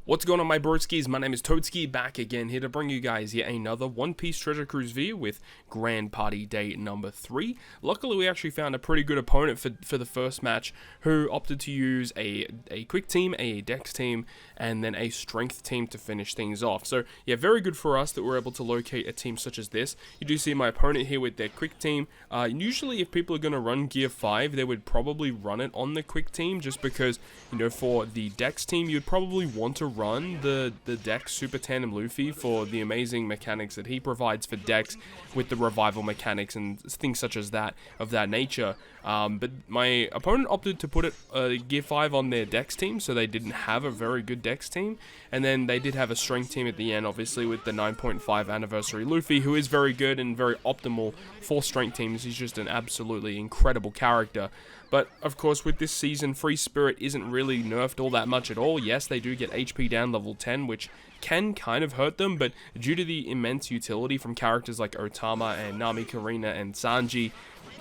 What's going on, my broskiis? My name is Toadskii, back again here to bring you guys yet another One Piece Treasure Cruise video with Grand Party Day number 3. Luckily, we actually found a pretty good opponent for the first match who opted to use a quick team, a dex team, and then a strength team to finish things off. So yeah, very good for us that we're able to locate a team such as this. You do see my opponent here with their quick team. Usually if people are going to run Gear 5, they would probably run it on the quick team just because, you know, for the dex team, you'd probably want to run the Dex Super Tandem Luffy for the amazing mechanics that he provides for Dex with the revival mechanics and things such as that of that nature. But my opponent opted to put it Gear 5 on their Dex team, so they didn't have a very good Dex team. And then they did have a strength team at the end, obviously with the 9.5 anniversary Luffy, who is very good and very optimal for strength teams. He's just an absolutely incredible character. But, of course, with this season, Free Spirit isn't really nerfed all that much at all. Yes, they do get HP down level 10, which can kind of hurt them, but due to the immense utility from characters like Otama and Nami Karina and Sanji,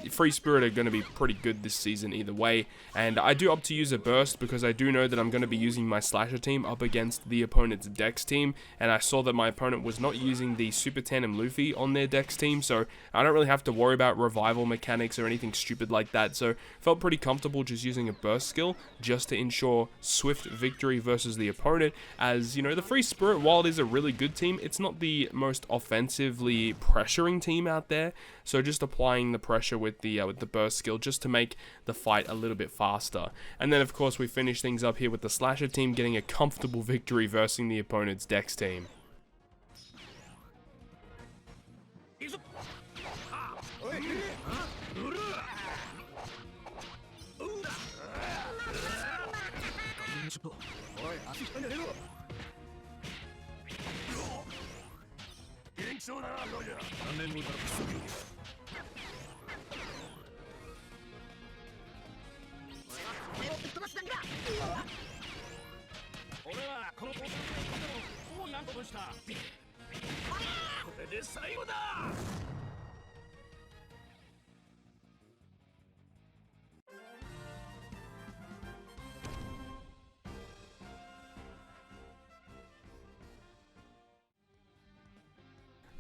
Free Spirit are going to be pretty good this season either way. And I do opt to use a burst because I do know that I'm going to be using my slasher team up against the opponent's dex team, and I saw that my opponent was not using the Super Tandem Luffy on their dex team, so I don't really have to worry about revival mechanics or anything stupid like that. So felt pretty comfortable just using a burst skill just to ensure swift victory versus the opponent. As you know, the Free Spirit, while it is a really good team, it's not the most offensively pressuring team out there, so just applying the pressure with the burst skill just to make the fight a little bit faster. And then of course we finish things up here with the slasher team getting a comfortable victory versus the opponent's dex team.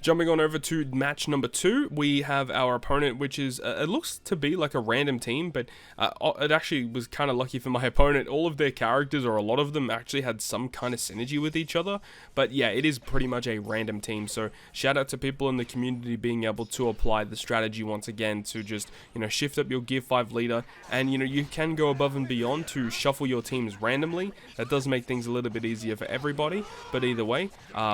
Jumping on over to match number 2, we have our opponent, which is, it looks to be like a random team, but it actually was kind of lucky for my opponent. All of their characters, or a lot of them, actually had some kind of synergy with each other. But yeah, it is pretty much a random team, so shout out to people in the community being able to apply the strategy once again to just, you know, shift up your Gear 5 leader, and, you know, you can go above and beyond to shuffle your teams randomly. That does make things a little bit easier for everybody, but either way,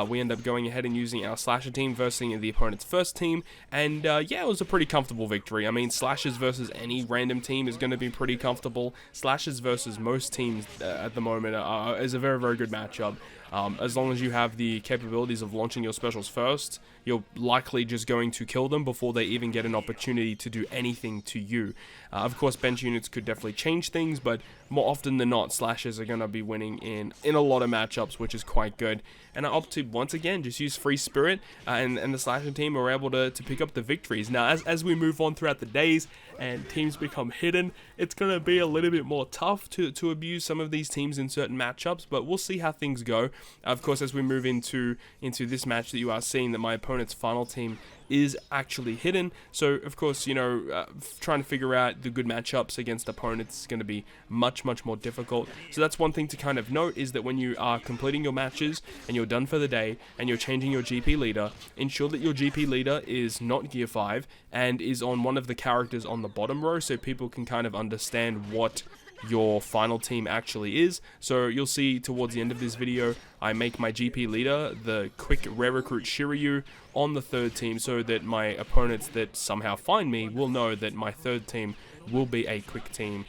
we end up going ahead and using our slasher team versus the opponent's first team, and yeah, it was a pretty comfortable victory. I mean, slashes versus any random team is going to be pretty comfortable. Slashes versus most teams at the moment is a very, very good matchup. As long as you have the capabilities of launching your specials first, you're likely just going to kill them before they even get an opportunity to do anything to you. Of course, bench units could definitely change things, but more often than not, slashes are going to be winning in a lot of matchups, which is quite good. And I opted once again just use Free Spirit, and the slasher team were able to pick up the victories. Now, as we move on throughout the days and teams become hidden, it's going to be a little bit more tough to abuse some of these teams in certain matchups, but we'll see how things go. Of course, as we move into this match, that you are seeing that my opponent's final team is actually hidden. So of course, you know, trying to figure out the good matchups against opponents is going to be much more difficult. So that's one thing to kind of note, is that when you are completing your matches and you're done for the day and you're changing your GP leader, ensure that your GP leader is not Gear 5 and is on one of the characters on the bottom row, so people can kind of understand what your final team actually is. So you'll see towards the end of this video, I make my GP leader the quick rare recruit Shiryu on the third team, so that my opponents that somehow find me will know that my third team will be a quick team,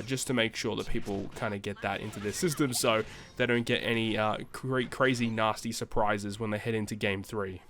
just to make sure that people kind of get that into their system so they don't get any crazy nasty surprises when they head into game 3.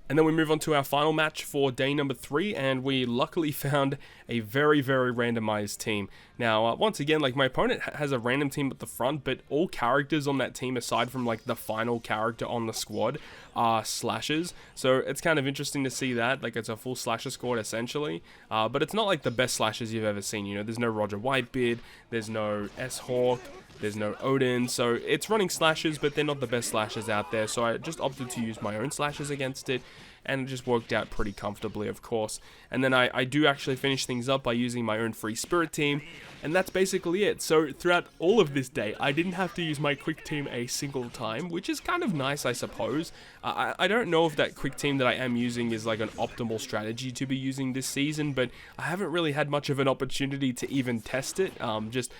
And then we move on to our final match for day number 3, and we luckily found a very, very randomized team. Now, once again, like, my opponent has a random team at the front, but all characters on that team, aside from, like, the final character on the squad, are slashers. So it's kind of interesting to see that. Like, it's a full slasher squad, essentially. But it's not, like, the best slashers you've ever seen. You know, there's no Roger Whitebeard, there's no S-Hawk, there's no Odin, so it's running slashers, but they're not the best slashers out there, so I just opted to use my own slashers against it, and it just worked out pretty comfortably, of course. And then I do actually finish things up by using my own free spirit team, and that's basically it. So throughout all of this day, I didn't have to use my quick team a single time, which is kind of nice, I suppose. I don't know if that quick team that I am using is like an optimal strategy to be using this season, but I haven't really had much of an opportunity to even test it. Just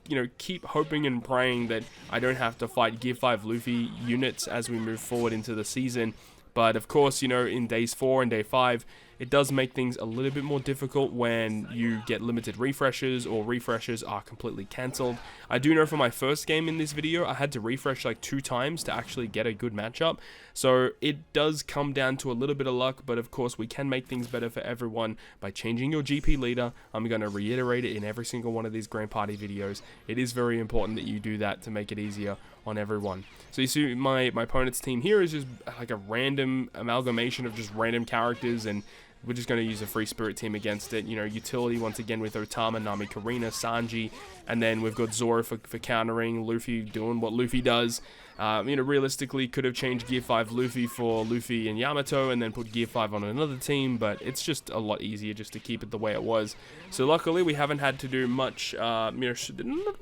you know, keep hoping and praying that I don't have to fight Gear 5 Luffy units as we move forward into the season. But of course, you know, in days 4 and day 5, it does make things a little bit more difficult when you get limited refreshes or refreshes are completely cancelled. I do know for my first game in this video, I had to refresh like 2 times to actually get a good matchup. So it does come down to a little bit of luck, but of course we can make things better for everyone by changing your GP leader. I'm going to reiterate it in every single one of these Grand Party videos. It is very important that you do that to make it easier on everyone. So you see my opponent's team here is just like a random amalgamation of just random characters, and we're just going to use a free spirit team against it. You know, utility once again with Otama, Nami, Karina, Sanji, and then we've got Zoro for countering, Luffy doing what Luffy does. You know, realistically could have changed Gear 5 Luffy for Luffy and Yamato and then put Gear 5 on another team, but it's just a lot easier just to keep it the way it was. So luckily we haven't had to do much, you know,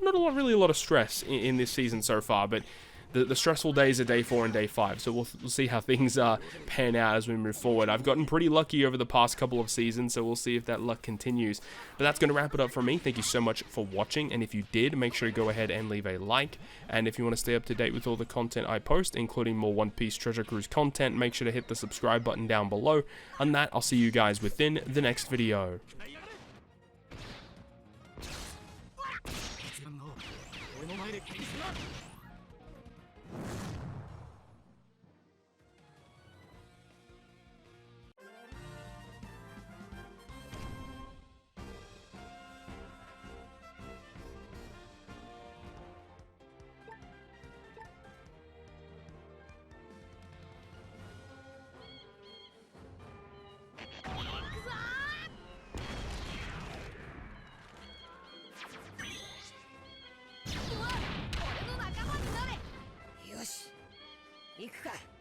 not really a lot of stress in this season so far, but the stressful days are day 4 and day 5, so we'll see how things pan out as we move forward. I've gotten pretty lucky over the past couple of seasons, so we'll see if that luck continues. But that's going to wrap it up for me. Thank you so much for watching, and if you did, make sure to go ahead and leave a like. And if you want to stay up to date with all the content I post, including more One Piece Treasure Cruise content, make sure to hit the subscribe button down below. On that, I'll see you guys within the next video. Yoshi, 行くか。